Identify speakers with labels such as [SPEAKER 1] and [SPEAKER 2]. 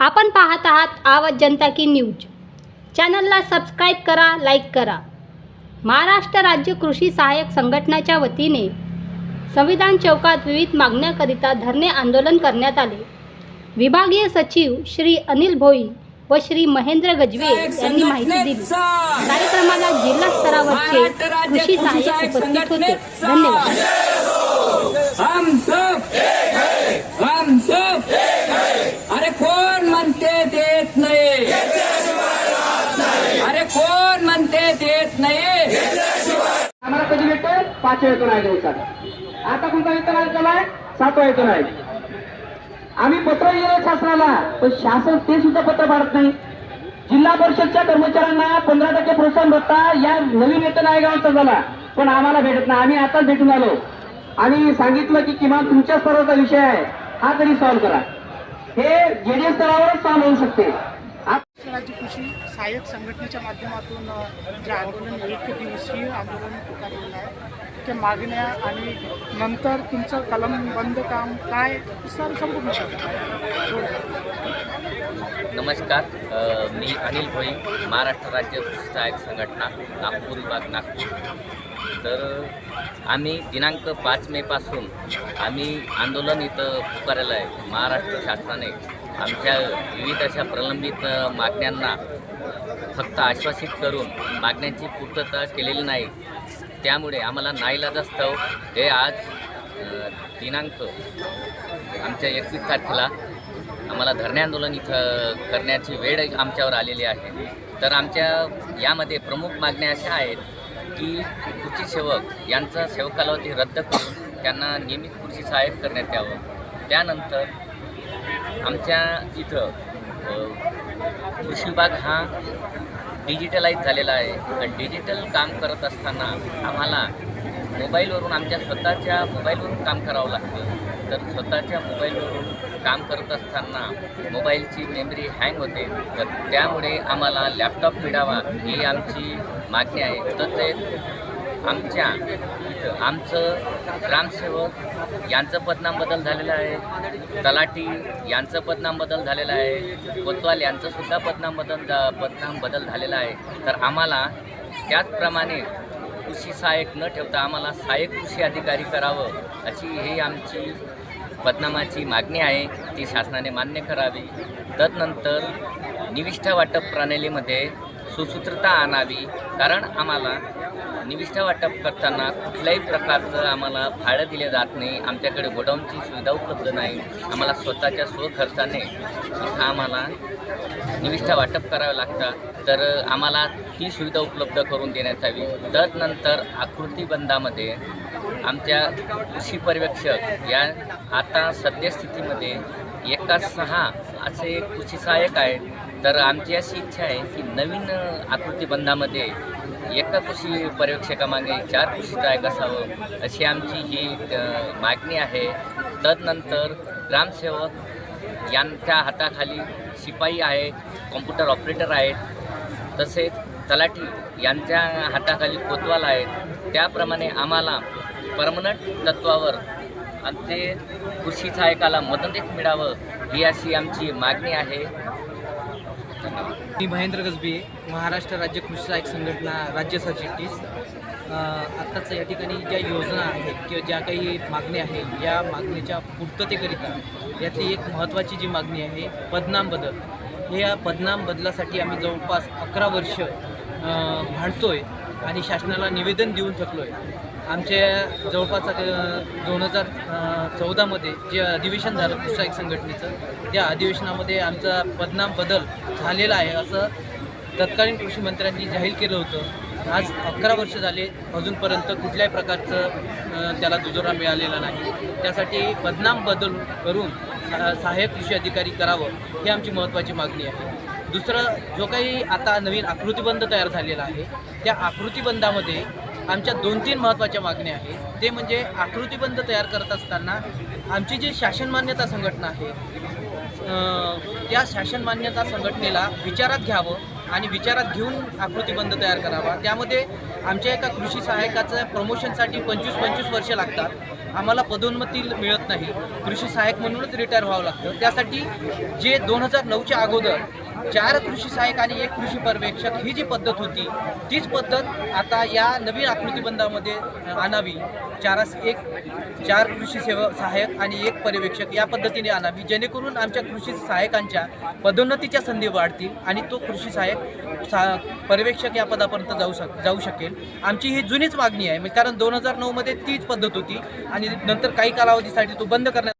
[SPEAKER 1] आपण पाहत आहात आवाज जनता की न्यूज। चॅनलला सबस्क्राईब करा, लाईक करा। महाराष्ट्र राज्य कृषी सहाय्यक संघटनाच्या वतीने संविधान चौकात विविध मागण्याकरिता धरणे आंदोलन करण्यात आले। विभागीय सचिव श्री अनिल भोई व श्री महेंद्र गजवे यांनी माहिती दिली। कार्यक्रमाला जिल्हा स्तरावरचे कृषी सहाय्यक उपस्थित होते। धन्यवाद।
[SPEAKER 2] हम सब अरे कोण म्हणते देत नाही, अरे कोण म्हणते देत नाही।
[SPEAKER 3] आम्हाला कधी भेटेल? 5 वेतन आहे दिवसात। आता कोणता वेतन आहे त्याला? 7 वेतन आहे। आम्ही पत्र लिहिलं शासनाला, पण शासन ते सुद्धा पत्र पाडत नाही। जिल्हा परिषदच्या कर्मचाऱ्यांना 15% प्रोत्साहन भत्ता या नवीन वेतन आयोगाचा झाला, पण आम्हाला भेटत नाही। आम्ही आताच भेटून आलो आणि सांगितलं की किमान तुमच्या स्तराचा विषय आहे, हा तरी सॉल्व्ह करा। हे जेडीएस स्तरावरच सॉल्व्ह होऊ शकते।
[SPEAKER 4] राज्य कृषी सहाय्यक संघटनेच्या माध्यमातून जे आंदोलन 1 दिवसीय आंदोलन पुकारलेलं आहे, त्या मागण्या आणि नंतर तुमचं कलमबंद काम काय संपूर्ण
[SPEAKER 5] नमस्कार, मी अनिल भोई, महाराष्ट्र राज्य कृषी सहाय्यक संघटना नागपूर विभाग नागपूर। तर आम्ही दिनांक 5 मे पासून आम्ही आंदोलन इथं पुकारलेलं आहे। महाराष्ट्र शासनाने आमच्या विविध अशा प्रलंबित मागण्यांना फक्त आश्वासित करून मागण्यांची पूर्तता केलेली नाही, त्यामुळे आम्हाला नाईलाजास्तव हे आज दिनांक आमच्या 21 तारखेला आम्हाला धरणे आंदोलन इथं करण्याची वेळ आमच्यावर आलेली आहे। तर आमच्या यामध्ये प्रमुख मागण्या अशा आहेत की कृषी सेवक यांचा सेवक कालावधी रद्द करून त्यांना नियमित कृषी सहाय्यक करण्यात यावं। त्यानंतर आमच्या इथं कृषी विभाग हा डिजिटलाइज झालेला आहे आणि डिजिटल काम करत असताना आम्हाला मोबाईलवरून आमच्या स्वतःच्या मोबाईलवरून काम करावं लागतं। तर स्वतःच्या मोबाईलवरून काम करत असताना मोबाईलची मेमरी हँग होते, तर त्यामुळे आम्हाला लॅपटॉप मिळावा ही आमची मागणी आहे। तसेच आमच्या इथं आमचं ग्रामसेवक यांचं पदनाम बदल झालेलं आहे, तलाठी यांचं पदनाम बदल झालेलं आहे, कोतवाल यांचंसुद्धा पदनाम बदल झालेला आहे। तर आम्हाला त्याचप्रमाणे कृषी सहाय्यक न ठेवता आम्हाला सहाय्यक कृषी अधिकारी करावं अशी ही आमची पदनामाची मागणी आहे, ती शासनाने मान्य करावी। तदनंतर निविष्ठा वाटप प्रणालीमध्ये सुसूत्रता आणावी, कारण आम्हाला निविष्ठा वाटप करताना कुठल्याही प्रकारचं आम्हाला भाडं दिले जात नाही। आमच्याकडे गोडाऊनची सुविधा उपलब्ध नाही, आम्हाला स्वतःच्या स्वखर्चाने इथं आम्हाला निविष्ठा वाटप करावं लागतं। तर आम्हाला ती सुविधा उपलब्ध करून देण्यात यावी। तदनंतर आकृतीबंधामध्ये आमच्या कृषी पर्यवेक्षक या आता सद्यस्थितीमध्ये 1/6 असे कृषी सहाय्यक आहेत। तर आमची अशी इच्छा आहे की नवीन आकृतीबंधामध्ये एका कृषी पर्यवेक्षकामागे 4 कृषी सहाय्यक असावं अशी आमची ही मागणी आहे। तदनंतर ग्रामसेवक यांच्या हाताखाली शिपाई आहे, कॉम्प्युटर ऑपरेटर आहेत, तसेच तलाठी यांच्या हाताखाली कोतवाल आहेत। त्याप्रमाणे आम्हाला परमनंट तत्वावर आमचे कृषी सहाय्यकाला मदत मिळावं ही अशी आमची मागणी आहे।
[SPEAKER 6] मी महेंद्र गजबे, महाराष्ट्र राज्य कृषी सहाय्यक संघटना राज्य सरचिटणीस। आत्ताच या ठिकाणी ज्या योजना आहेत किंवा ज्या काही मागण्या आहेत, या मागणीच्या पूर्ततेकरिता यातली एक महत्त्वाची जी मागणी आहे पदनाम बदल। हे या पदनाम बदलासाठी आम्ही जवळपास 11 वर्ष भांडतोय आणि शासनाला निवेदन देऊन थकलो आहे। आमच्या जवळपास 2014मध्ये जे अधिवेशन झालं कृषी सहाय्यक संघटनेचं, त्या अधिवेशनामध्ये आमचा पदनाम बदल झालेला आहे असं तत्कालीन कृषी मंत्र्यांनी जाहीर केलं होतं। आज 11 वर्ष झाले, अजूनपर्यंत कुठल्याही प्रकारचं त्याला दुजोरा मिळालेला नाही। त्यासाठी पदनाम बदल करून सहाय्यक कृषी अधिकारी करावं ही आमची महत्त्वाची मागणी आहे। दुसरं, जो काही आता नवीन आकृतीबंध तयार झालेला आहे, त्या आकृतीबंधामध्ये आमच्या 2-3 महत्त्वाच्या मागण्या आहेत। ते म्हणजे आकृतीबंध तयार करत असताना आमची जी शासन मान्यता संघटना आहे, त्या शासन मान्यता संघटनेला विचारात घ्यावं आणि विचारात घेऊन आकृतीबंध तयार करावा। त्यामध्ये आमच्या एका कृषी सहाय्यकाचं प्रमोशनसाठी 25-25 वर्ष लागतात, आम्हाला पदोन्नती मिळत नाही, कृषी सहाय्यक म्हणूनच रिटायर व्हावं लागतं. त्यासाठी जे 2009च्या अगोदर 4 कृषी सहाय्यक आणि 1 कृषी पर्यवेक्षक ही जी पद्धत होती, तीच पद्धत आता या नवीन आकृतीबंधामध्ये आणावी. 4 कृषी सहाय्यक आणि 1 पर्यवेक्षक या पद्धतीने आणावी, जेणेकरून आमच्या कृषी सहाय्यकांच्या पदोन्नतीच्या संधी वाढतील आणि तो कृषी सहाय्यक पर्यवेक्षक या पदापर्यंत जाऊ शकेल. आमची ही जुनीच मागणी आहे, कारण 2009मध्ये तीच पद्धत होती आणि नंतर काही कालावधीसाठी तो बंद करण्यात